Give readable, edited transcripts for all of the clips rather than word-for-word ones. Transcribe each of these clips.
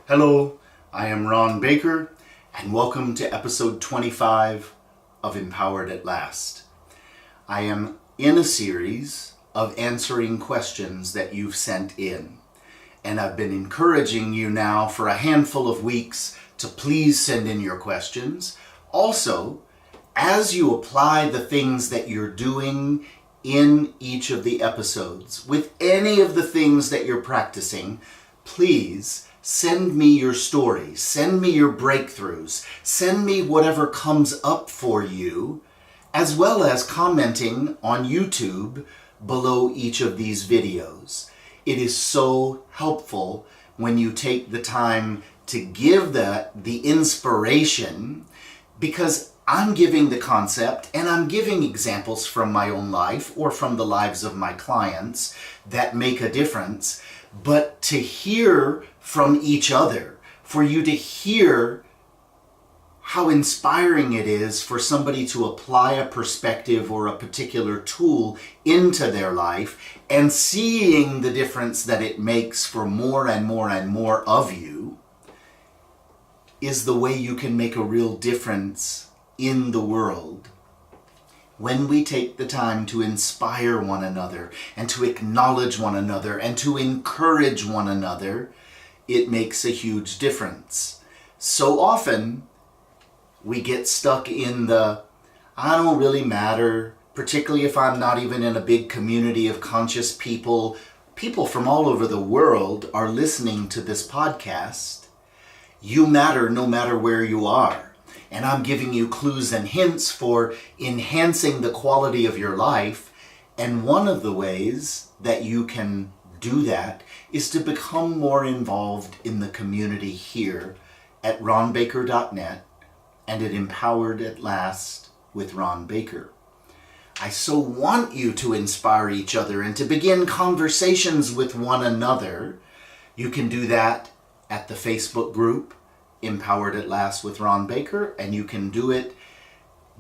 Hello, I am Ron Baker, and welcome to episode 25 of Empowered at Last. I am in a series of answering questions that you've sent in, and I've been encouraging you now for a handful of weeks to please send in your questions. Also, as you apply the things that you're doing in each of the episodes, with any of the things that you're practicing, please send me your stories, send me your breakthroughs, send me whatever comes up for you, as well as commenting on YouTube below each of these videos. It is so helpful when you take the time to give the inspiration, because I'm giving the concept and I'm giving examples from my own life or from the lives of my clients that make a difference. But to hear from each other, for you to hear how inspiring it is for somebody to apply a perspective or a particular tool into their life and seeing the difference that it makes for more and more and more of you, is the way you can make a real difference in the world. When we take the time to inspire one another and to acknowledge one another and to encourage one another, it makes a huge difference. So often we get stuck in the, I don't really matter, particularly if I'm not even in a big community of conscious people. People from all over the world are listening to this podcast. You matter no matter where you are. And I'm giving you clues and hints for enhancing the quality of your life. And one of the ways that you can do that is to become more involved in the community here at ronbaker.net and at Empowered at Last with Ron Baker. I so want you to inspire each other and to begin conversations with one another. You can do that at the Facebook group Empowered at Last with Ron Baker, and you can do it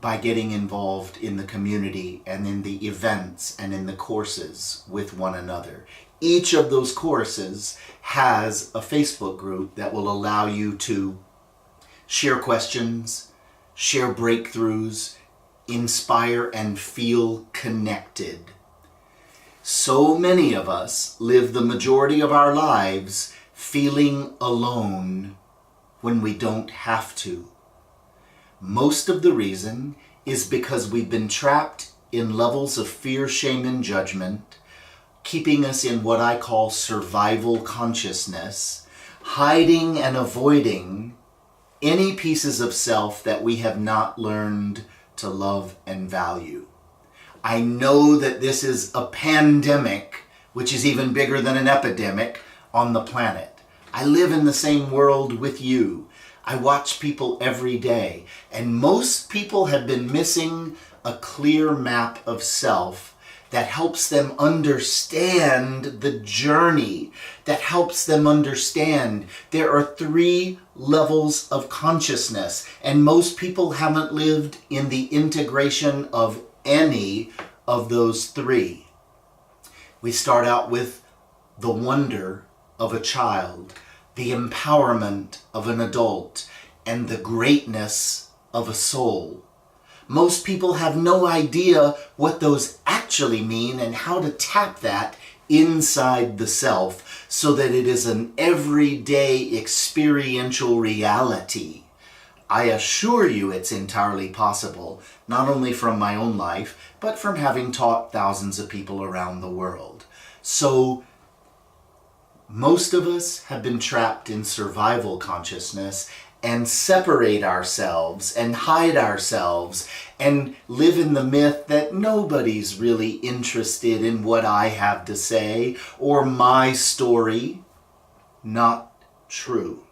by getting involved in the community and in the events and in the courses with one another. Each of those courses has a Facebook group that will allow you to share questions, share breakthroughs, inspire and feel connected. So many of us live the majority of our lives feeling alone when we don't have to. Most of the reason is because we've been trapped in levels of fear, shame, and judgment, keeping us in what I call survival consciousness, hiding and avoiding any pieces of self that we have not learned to love and value. I know that this is a pandemic, which is even bigger than an epidemic on the planet. I live in the same world with you. I watch people every day, and most people have been missing a clear map of self that helps them understand the journey, that helps them understand there are 3 levels of consciousness, and most people haven't lived in the integration of any of those 3. We start out with the wonder of a child, the empowerment of an adult, and the greatness of a soul. Most people have no idea what those actually mean and how to tap that inside the self so that it is an everyday experiential reality. I assure you it's entirely possible, not only from my own life, but from having taught thousands of people around the world. So, most of us have been trapped in survival consciousness and separate ourselves and hide ourselves and live in the myth that nobody's really interested in what I have to say or my story. Not true.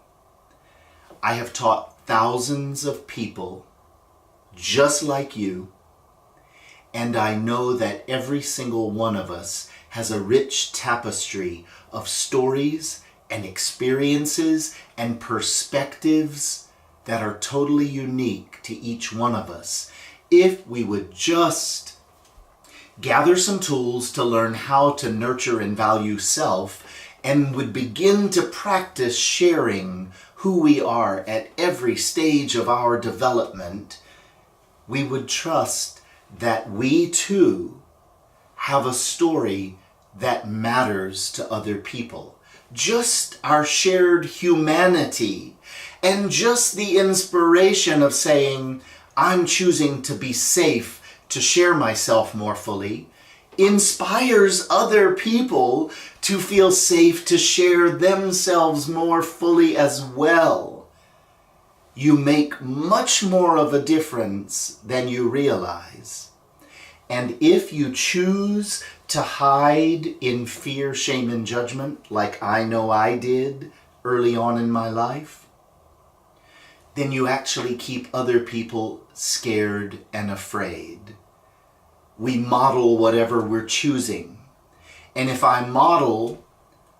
I have taught thousands of people just like you, and I know that every single one of us has a rich tapestry of stories and experiences and perspectives that are totally unique to each one of us. If we would just gather some tools to learn how to nurture and value self and would begin to practice sharing who we are at every stage of our development, we would trust that we too have a story that matters to other people. Just our shared humanity and just the inspiration of saying, I'm choosing to be safe to share myself more fully, inspires other people to feel safe to share themselves more fully as well. You make much more of a difference than you realize. And if you choose to hide in fear, shame, and judgment, like I know I did early on in my life, then you actually keep other people scared and afraid. We model whatever we're choosing. And if I model,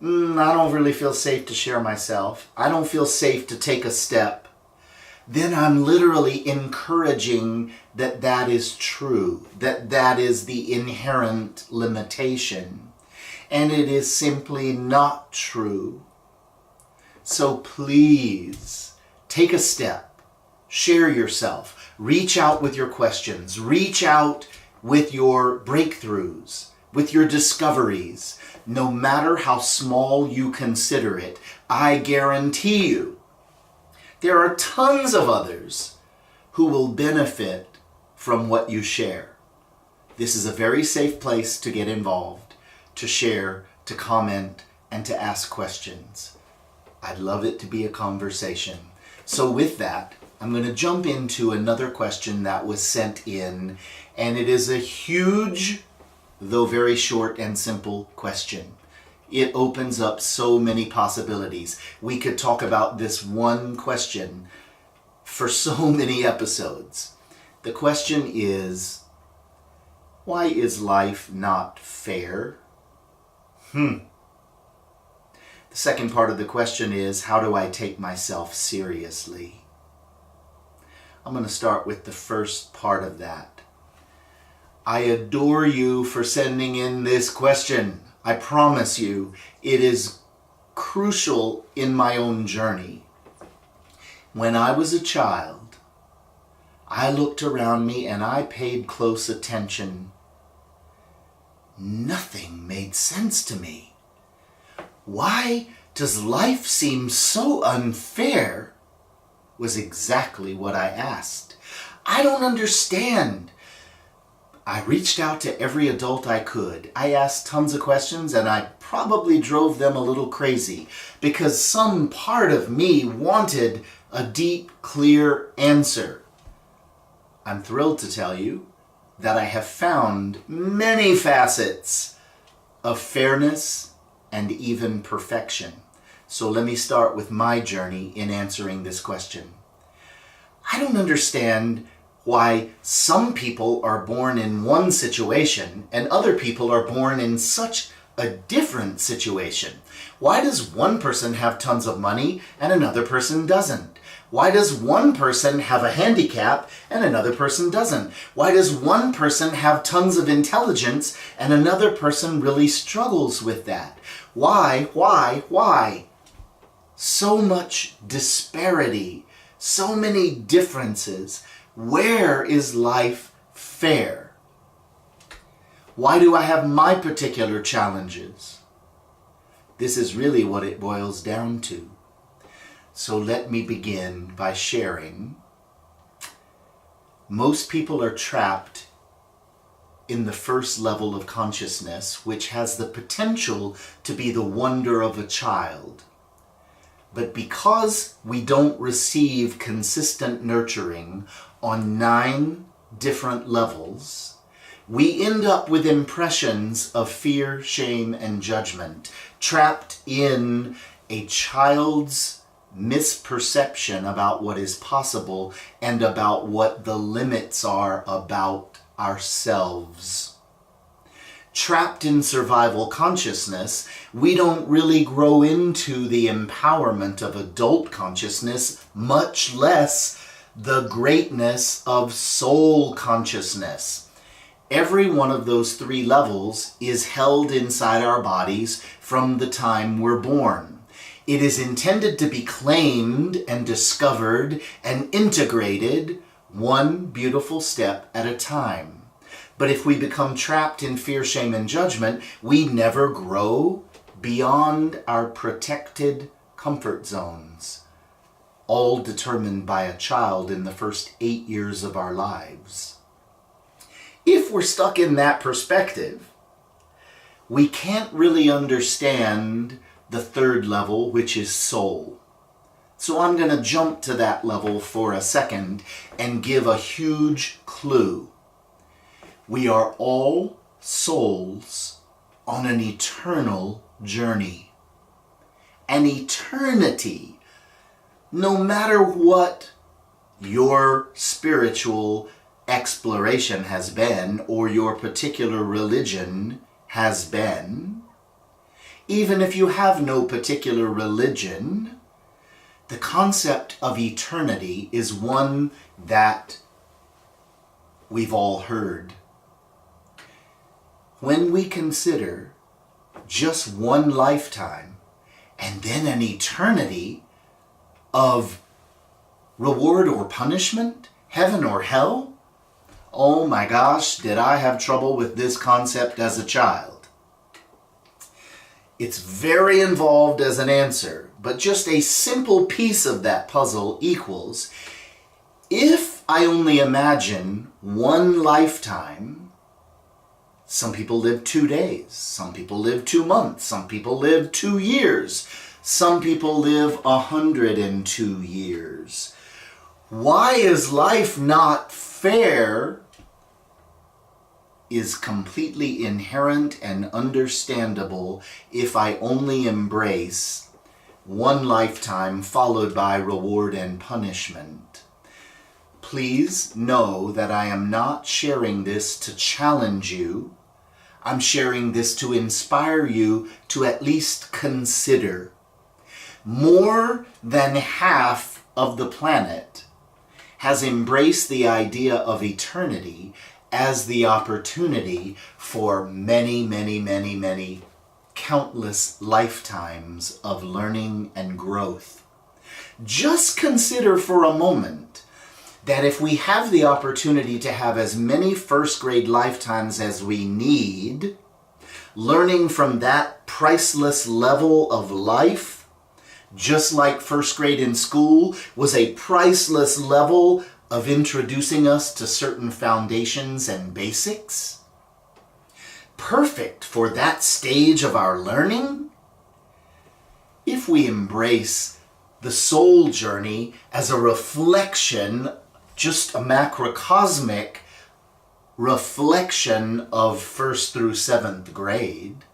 I don't really feel safe to share myself, I don't feel safe to take a step, then I'm literally encouraging that is true, that is the inherent limitation. And it is simply not true. So please, take a step, share yourself, reach out with your questions, reach out with your breakthroughs, with your discoveries. No matter how small you consider it, I guarantee you, there are tons of others who will benefit from what you share. This is a very safe place to get involved, to share, to comment, and to ask questions. I'd love it to be a conversation. So with that, I'm going to jump into another question that was sent in, and it is a huge, though very short and simple question. It opens up so many possibilities. We could talk about this one question for so many episodes. The question is, why is life not fair? The second part of the question is, how do I take myself seriously? I'm going to start with the first part of that. I adore you for sending in this question. I promise you, it is crucial in my own journey. When I was a child, I looked around me and I paid close attention. Nothing made sense to me. Why does life seem so unfair? Was exactly what I asked. I don't understand. I reached out to every adult I could. I asked tons of questions and I probably drove them a little crazy because some part of me wanted a deep, clear answer. I'm thrilled to tell you that I have found many facets of fairness and even perfection. So let me start with my journey in answering this question. I don't understand why some people are born in one situation and other people are born in such a different situation. Why does one person have tons of money and another person doesn't? Why does one person have a handicap and another person doesn't? Why does one person have tons of intelligence and another person really struggles with that? Why? So much disparity, so many differences. Where is life fair? Why do I have my particular challenges? This is really what it boils down to. So let me begin by sharing. Most people are trapped in the first level of consciousness, which has the potential to be the wonder of a child. But because we don't receive consistent nurturing on 9 different levels, we end up with impressions of fear, shame, and judgment, trapped in a child's misperception about what is possible and about what the limits are about ourselves. Trapped in survival consciousness, we don't really grow into the empowerment of adult consciousness, much less the greatness of soul consciousness. Every one of those 3 levels is held inside our bodies from the time we're born. It is intended to be claimed and discovered and integrated one beautiful step at a time. But if we become trapped in fear, shame, and judgment, we never grow beyond our protected comfort zones, all determined by a child in the first 8 years of our lives. If we're stuck in that perspective, we can't really understand the 3rd level, which is soul. So I'm going to jump to that level for a second and give a huge clue. We are all souls on an eternal journey. An eternity. No matter what your spiritual exploration has been or your particular religion has been, even if you have no particular religion, the concept of eternity is one that we've all heard. When we consider just one lifetime and then an eternity of reward or punishment, heaven or hell, oh my gosh, did I have trouble with this concept as a child. It's very involved as an answer, but just a simple piece of that puzzle equals, if I only imagine one lifetime, some people live 2 days, some people live 2 months, some people live 2 years, some people live 102 years. Why is life not fair? Is completely inherent and understandable if I only embrace one lifetime followed by reward and punishment. Please know that I am not sharing this to challenge you. I'm sharing this to inspire you to at least consider. More than half of the planet has embraced the idea of eternity as the opportunity for many, many, many, many countless lifetimes of learning and growth. Just consider for a moment that if we have the opportunity to have as many first grade lifetimes as we need, learning from that priceless level of life, just like first grade in school was a priceless level of introducing us to certain foundations and basics, perfect for that stage of our learning. If we embrace the soul journey as a reflection, just a macrocosmic reflection of 1st through 7th grade,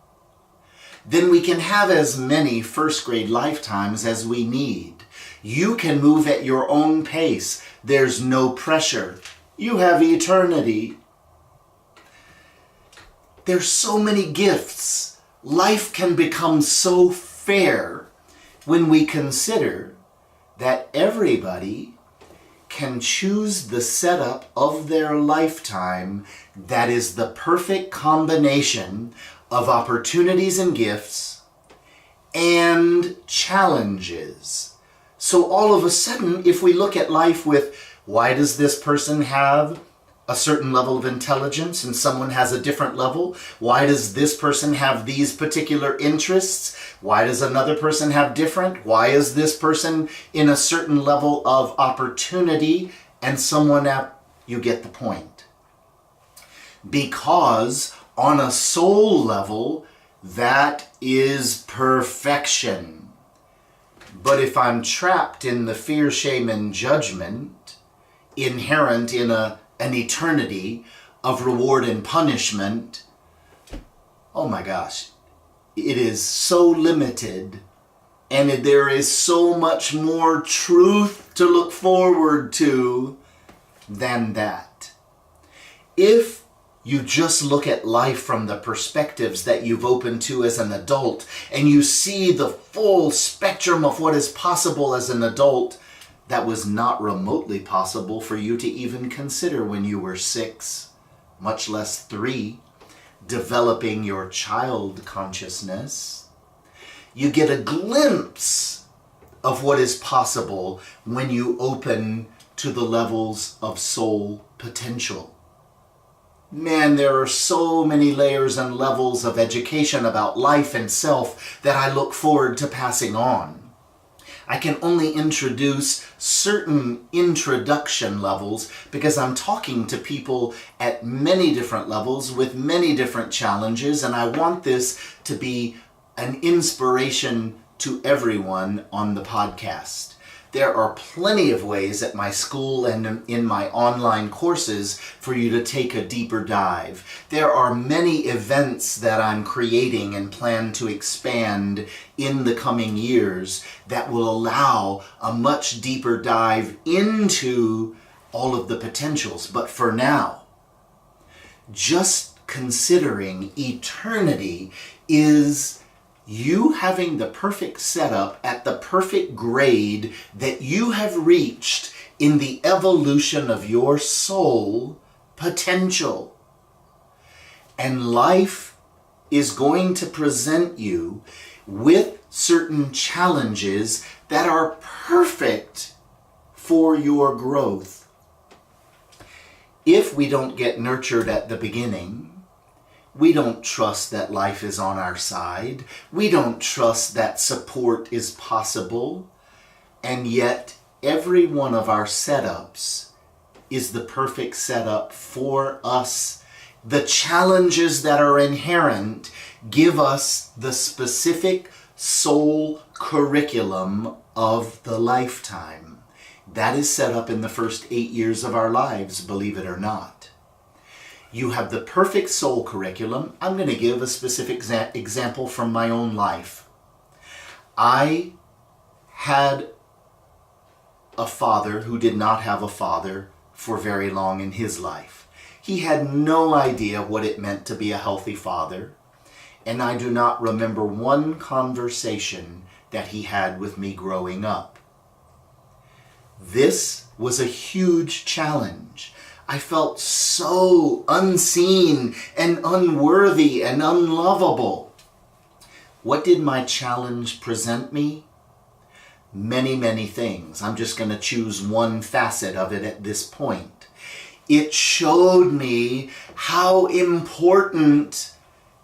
then we can have as many first grade lifetimes as we need. You can move at your own pace. There's no pressure. You have eternity. There's so many gifts. Life can become so fair when we consider that everybody can choose the setup of their lifetime that is the perfect combination of opportunities and gifts and challenges. So all of a sudden, if we look at life with, why does this person have a certain level of intelligence and someone has a different level? Why does this person have these particular interests? Why does another person have different? Why is this person in a certain level of opportunity and someone else? You get the point. Because on a soul level, that is perfection. But if I'm trapped in the fear, shame, and judgment inherent in an eternity of reward and punishment, oh my gosh, it is so limited, and there is so much more truth to look forward to than that. If you just look at life from the perspectives that you've opened to as an adult, and you see the full spectrum of what is possible as an adult that was not remotely possible for you to even consider when you were 6 much less 3, developing your child consciousness, you get a glimpse of what is possible when you open to the levels of soul potential. Man, there are so many layers and levels of education about life and self that I look forward to passing on. I can only introduce certain introduction levels because I'm talking to people at many different levels with many different challenges, and I want this to be an inspiration to everyone on the podcast. There are plenty of ways at my school and in my online courses for you to take a deeper dive. There are many events that I'm creating and plan to expand in the coming years that will allow a much deeper dive into all of the potentials. But for now, just considering eternity is you having the perfect setup at the perfect grade that you have reached in the evolution of your soul potential. And life is going to present you with certain challenges that are perfect for your growth. If we don't get nurtured at the beginning, we don't trust that life is on our side. We don't trust that support is possible. And yet, every one of our setups is the perfect setup for us. The challenges that are inherent give us the specific soul curriculum of the lifetime. That is set up in the first 8 years of our lives, believe it or not. You have the perfect soul curriculum. I'm going to give a specific example from my own life. I had a father who did not have a father for very long in his life. He had no idea what it meant to be a healthy father, and I do not remember one conversation that he had with me growing up. This was a huge challenge. I felt so unseen and unworthy and unlovable. What did my challenge present me? Many, many things. I'm just going to choose one facet of it at this point. It showed me how important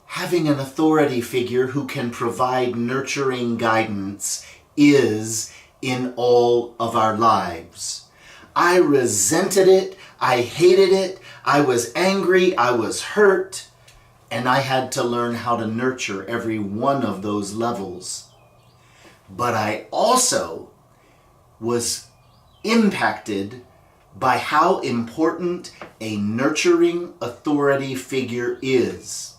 having an authority figure who can provide nurturing guidance is in all of our lives. I resented it. I hated it, I was angry, I was hurt, and I had to learn how to nurture every one of those levels. But I also was impacted by how important a nurturing authority figure is.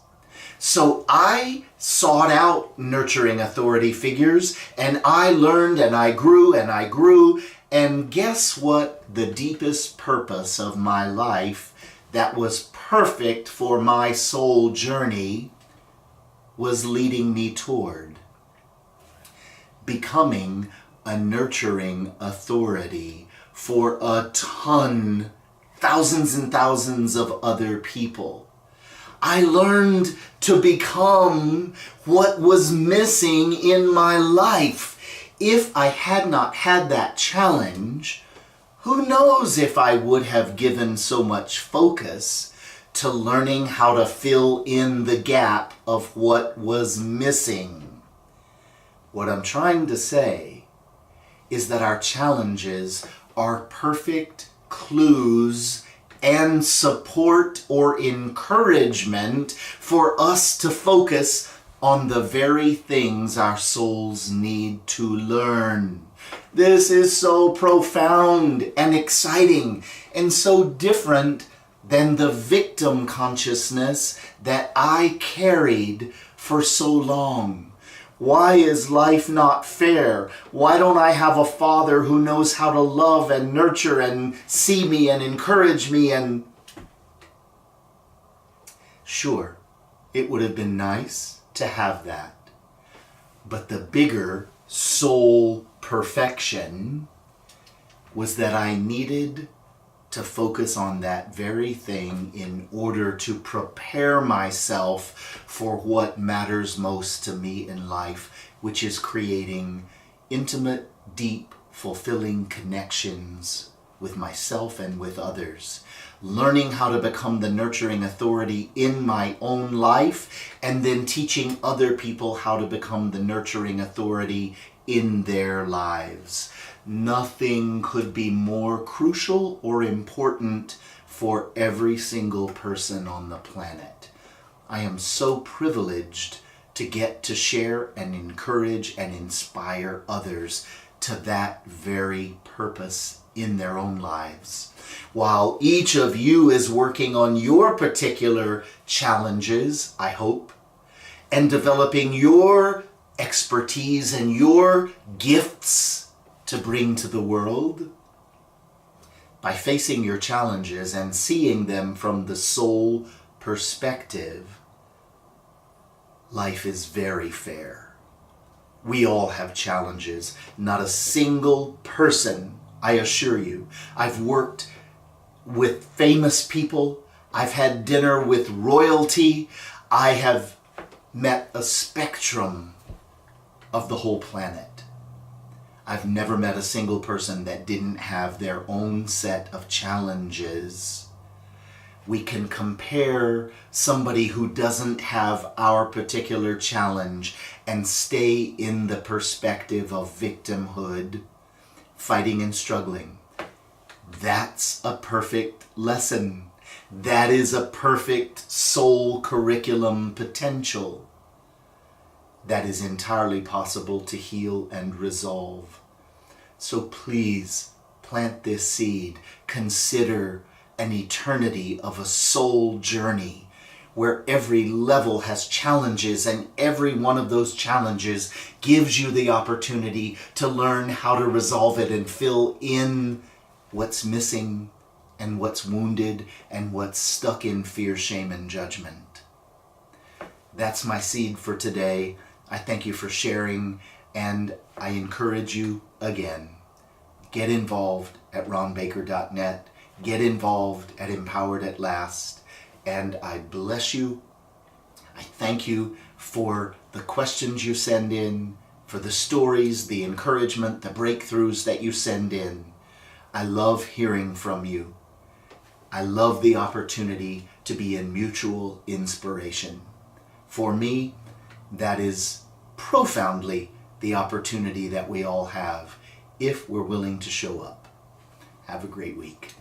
So I sought out nurturing authority figures, and I learned and I grew and I grew. And guess what the deepest purpose of my life that was perfect for my soul journey was leading me toward? Becoming a nurturing authority for a ton, thousands and thousands of other people. I learned to become what was missing in my life. If I had not had that challenge, who knows if I would have given so much focus to learning how to fill in the gap of what was missing. What I'm trying to say is that our challenges are perfect clues and support or encouragement for us to focus on the very things our souls need to learn. This is so profound and exciting and so different than the victim consciousness that I carried for so long. Why is life not fair? Why don't I have a father who knows how to love and nurture and see me and encourage me? And sure, it would have been nice to have that. But the bigger soul perfection was that I needed to focus on that very thing in order to prepare myself for what matters most to me in life, which is creating intimate, deep, fulfilling connections with myself and with others. Learning how to become the nurturing authority in my own life, and then teaching other people how to become the nurturing authority in their lives. Nothing could be more crucial or important for every single person on the planet. I am so privileged to get to share and encourage and inspire others to that very purpose in their own lives. While each of you is working on your particular challenges, I hope, and developing your expertise and your gifts to bring to the world, by facing your challenges and seeing them from the soul perspective, life is very fair. We all have challenges. Not a single person, I assure you. I've worked with famous people. I've had dinner with royalty. I have met a spectrum of the whole planet. I've never met a single person that didn't have their own set of challenges. We can compare somebody who doesn't have our particular challenge and stay in the perspective of victimhood, fighting and struggling. That's a perfect lesson. That is a perfect soul curriculum potential that is entirely possible to heal and resolve. So please plant this seed. Consider an eternity of a soul journey where every level has challenges, and every one of those challenges gives you the opportunity to learn how to resolve it and fill in what's missing and what's wounded and what's stuck in fear, shame, and judgment. That's my seed for today. I thank you for sharing, and I encourage you again, get involved at ronbaker.net, get involved at Empowered at Last, and I bless you. I thank you for the questions you send in, for the stories, the encouragement, the breakthroughs that you send in. I love hearing from you. I love the opportunity to be in mutual inspiration. For me, that is profoundly the opportunity that we all have if we're willing to show up. Have a great week.